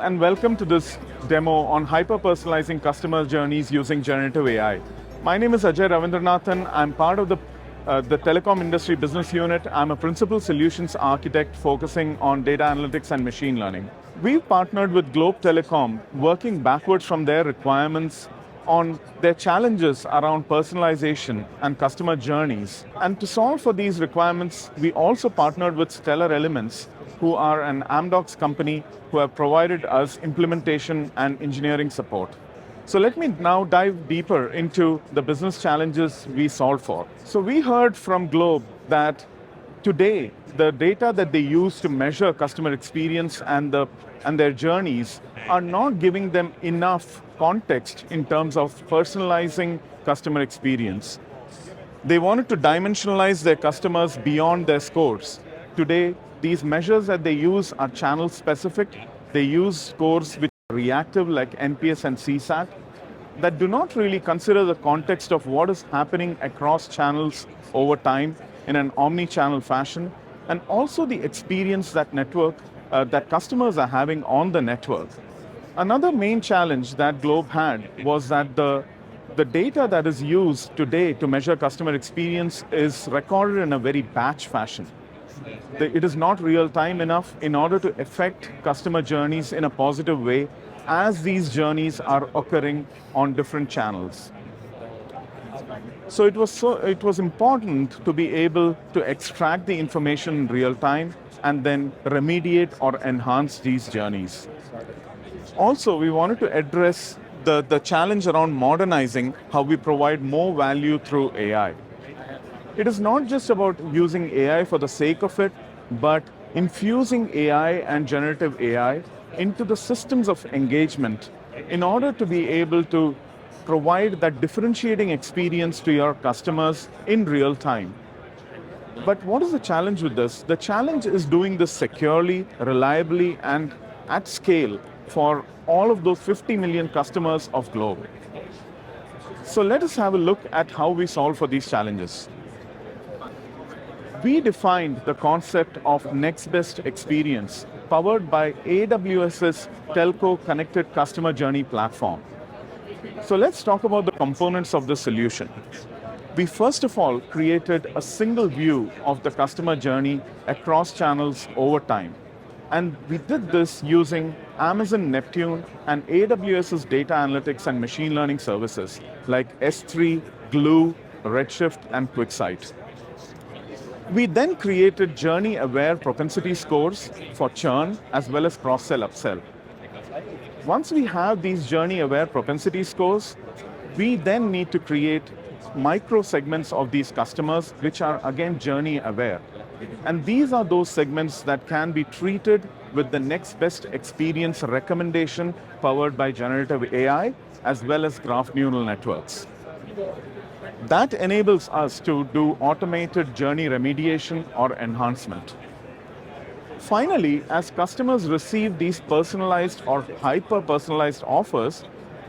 and welcome to this demo on hyper-personalizing customer journeys using generative AI. My name is Ajay Ravindranathan. I'm part of the telecom industry business unit. I'm a principal solutions architect focusing on data analytics and machine learning. We've partnered with Globe Telecom, working backwards from their requirements on their challenges around personalization and customer journeys. And to solve for these requirements, we also partnered with Stellar Elements, who are an Amdocs company who have provided us implementation and engineering support. So let me now dive deeper into the business challenges we solve for. So we heard from Globe that today, the data that they use to measure customer experience and their journeys are not giving them enough context in terms of personalizing customer experience. They wanted to dimensionalize their customers beyond their scores. Today, these measures that they use are channel specific. They use scores which are reactive like NPS and CSAT that do not really consider the context of what is happening across channels over time in an omni-channel fashion, and also the experience that customers are having on the network. Another main challenge that Globe had was that the data that is used today to measure customer experience is recorded in a very batch fashion. It is not real time enough in order to affect customer journeys in a positive way as these journeys are occurring on different channels. So it was important to be able to extract the information in real time and then remediate or enhance these journeys. Also, we wanted to address the challenge around modernizing how we provide more value through AI. It is not just about using AI for the sake of it, but infusing AI and generative AI into the systems of engagement in order to be able to provide that differentiating experience to your customers in real time. But what is the challenge with this? The challenge is doing this securely, reliably, and at scale for all of those 50 million customers of Globe. So let us have a look at how we solve for these challenges. We defined the concept of next best experience powered by AWS's Telco Connected Customer Journey platform. So let's talk about the components of the solution. We first of all created a single view of the customer journey across channels over time. And we did this using Amazon Neptune and AWS's data analytics and machine learning services like S3, Glue, Redshift, and QuickSight. We then created journey-aware propensity scores for churn as well as cross-sell upsell. Once we have these journey-aware propensity scores, we then need to create micro segments of these customers which are again journey-aware. And these are those segments that can be treated with the next best experience recommendation powered by generative AI as well as graph neural networks. That enables us to do automated journey remediation or enhancement. Finally, as customers receive these personalized or hyper-personalized offers,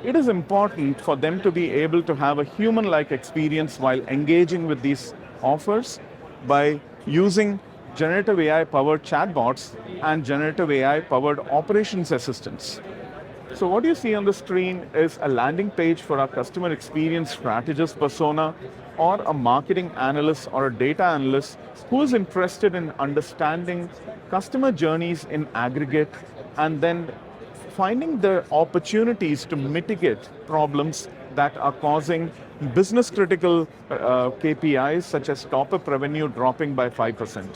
it is important for them to be able to have a human-like experience while engaging with these offers by using generative AI-powered chatbots and generative AI-powered operations assistants. So what you see on the screen is a landing page for our customer experience strategist persona or a marketing analyst or a data analyst who is interested in understanding customer journeys in aggregate and then finding the opportunities to mitigate problems that are causing business critical KPIs such as top-up revenue dropping by 5%.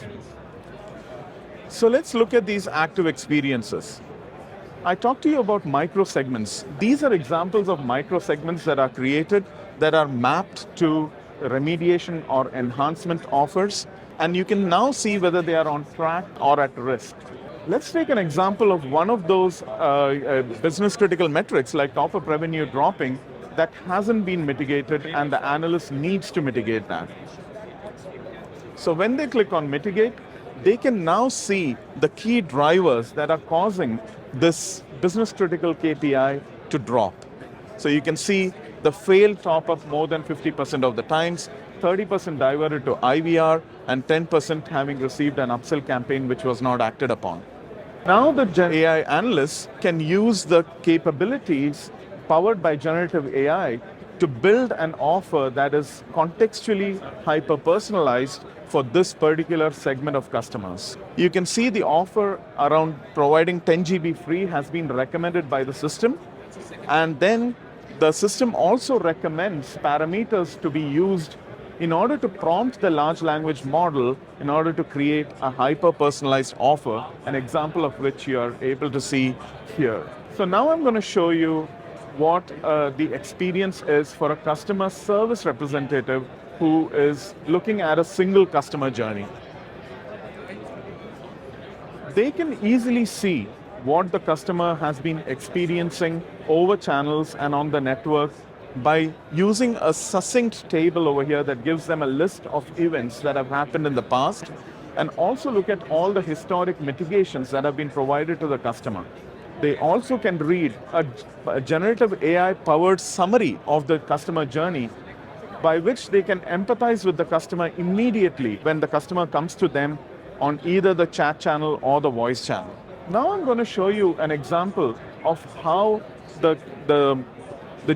So let's look at these active experiences. I talked to you about micro-segments. These are examples of micro-segments that are created that are mapped to remediation or enhancement offers, and you can now see whether they are on track or at risk. Let's take an example of one of those business-critical metrics like top-up revenue dropping that hasn't been mitigated and the analyst needs to mitigate that. So when they click on mitigate, they can now see the key drivers that are causing this business critical KPI to drop. So you can see the failed top-up more than 50% of the times, 30% diverted to IVR, and 10% having received an upsell campaign which was not acted upon. Now the AI analysts can use the capabilities powered by generative AI to build an offer that is contextually hyper-personalized for this particular segment of customers. You can see the offer around providing 10 GB free has been recommended by the system, and then the system also recommends parameters to be used in order to prompt the large language model in order to create a hyper-personalized offer, an example of which you are able to see here. So now I'm going to show you what the experience is for a customer service representative who is looking at a single customer journey. They can easily see what the customer has been experiencing over channels and on the network by using a succinct table over here that gives them a list of events that have happened in the past, and also look at all the historic mitigations that have been provided to the customer. They also can read a generative AI powered summary of the customer journey by which they can empathize with the customer immediately when the customer comes to them on either the chat channel or the voice channel. Now I'm going to show you an example of how the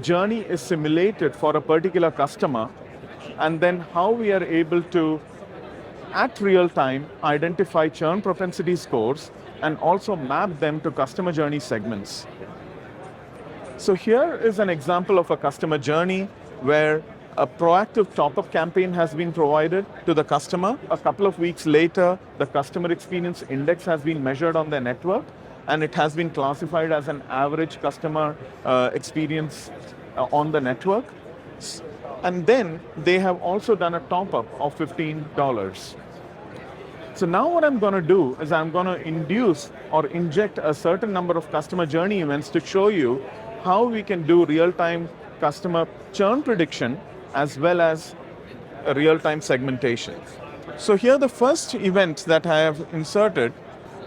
journey is simulated for a particular customer, and then how we are able to, at real time, identify churn propensity scores and also map them to customer journey segments. So here is an example of a customer journey where a proactive top-up campaign has been provided to the customer. A couple of weeks later, the customer experience index has been measured on their network, and it has been classified as an average customer experience on the network. And then they have also done a top-up of $15. So now what I'm going to do is I'm going to induce or inject a certain number of customer journey events to show you how we can do real-time customer churn prediction as well as real-time segmentation. So here the first event that I have inserted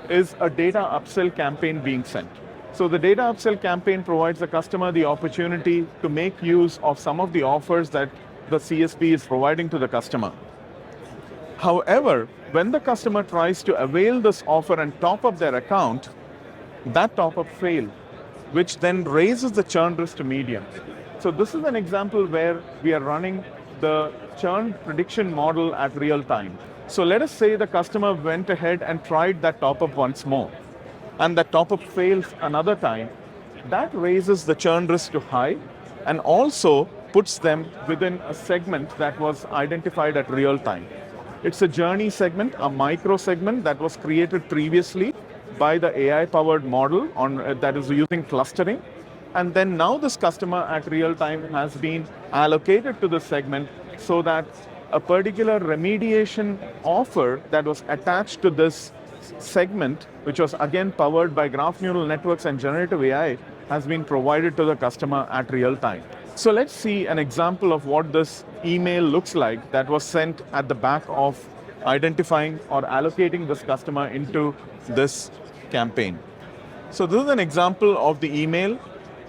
is a data upsell campaign being sent. So the data upsell campaign provides the customer the opportunity to make use of some of the offers that the CSP is providing to the customer. However, when the customer tries to avail this offer and top up their account, that top up failed, which then raises the churn risk to medium. So this is an example where we are running the churn prediction model at real time. So let us say the customer went ahead and tried that top up once more, and that top up fails another time. That raises the churn risk to high and also puts them within a segment that was identified at real time. It's a journey segment, a micro segment that was created previously by the AI-powered model that is using clustering. And then now this customer at real time has been allocated to this segment so that a particular remediation offer that was attached to this segment, which was again powered by graph neural networks and generative AI, has been provided to the customer at real time. So let's see an example of what this email looks like that was sent at the back of identifying or allocating this customer into this campaign. So this is an example of the email.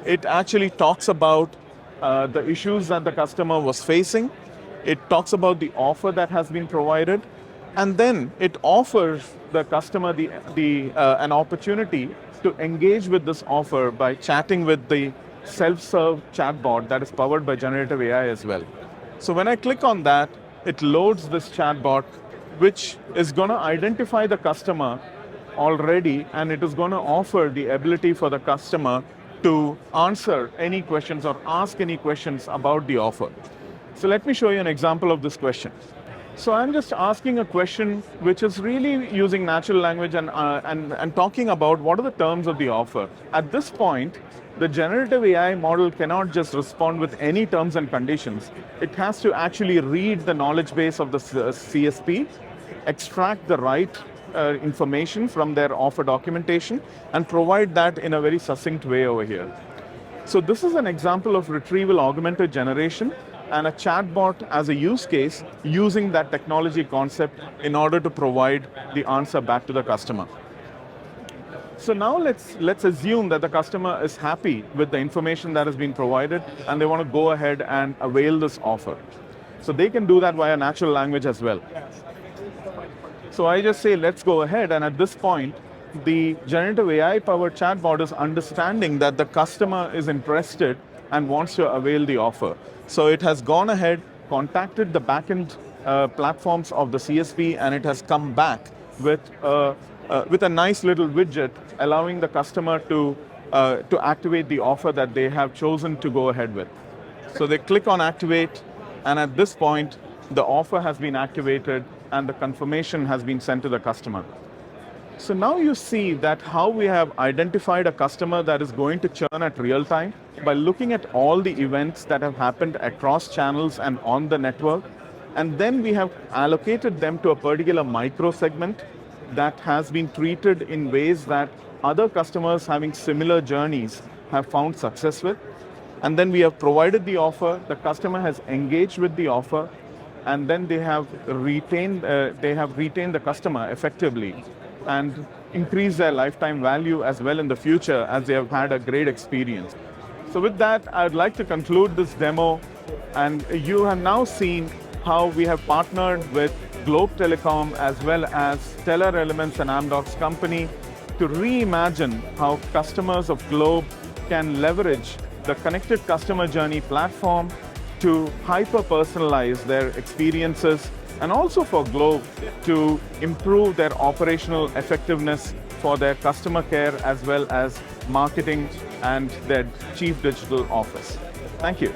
It actually talks about the issues that the customer was facing. It talks about the offer that has been provided, and then it offers the customer an opportunity to engage with this offer by chatting with the self-serve chatbot that is powered by generative AI as well. So when I click on that, it loads this chatbot, which is going to identify the customer already, and it is going to offer the ability for the customer to answer any questions or ask any questions about the offer. So let me show you an example of this question. So I'm just asking a question which is really using natural language and talking about what are the terms of the offer. At this point, the generative AI model cannot just respond with any terms and conditions. It has to actually read the knowledge base of the CSP, extract the right information from their offer documentation, and provide that in a very succinct way over here. So this is an example of retrieval augmented generation and a chatbot as a use case using that technology concept in order to provide the answer back to the customer. So now let's assume that the customer is happy with the information that has been provided and they want to go ahead and avail this offer. So they can do that via natural language as well. So I just say, let's go ahead, and at this point, the generative AI-powered chatbot is understanding that the customer is interested and wants to avail the offer. So it has gone ahead, contacted the backend platforms of the CSP, and it has come back with a nice little widget allowing the customer to activate the offer that they have chosen to go ahead with. So they click on activate, and at this point, the offer has been activated and the confirmation has been sent to the customer. So now you see that how we have identified a customer that is going to churn at real time by looking at all the events that have happened across channels and on the network. And then we have allocated them to a particular micro segment that has been treated in ways that other customers having similar journeys have found success with. And then we have provided the offer, the customer has engaged with the offer, and then they have retained the customer effectively and increase their lifetime value as well in the future as they have had a great experience. So with that, I would like to conclude this demo, and you have now seen how we have partnered with Globe Telecom as well as Stellar Elements and Amdocs company to reimagine how customers of Globe can leverage the connected customer journey platform to hyper-personalize their experiences, and also for Globe to improve their operational effectiveness for their customer care as well as marketing and their chief digital office. Thank you.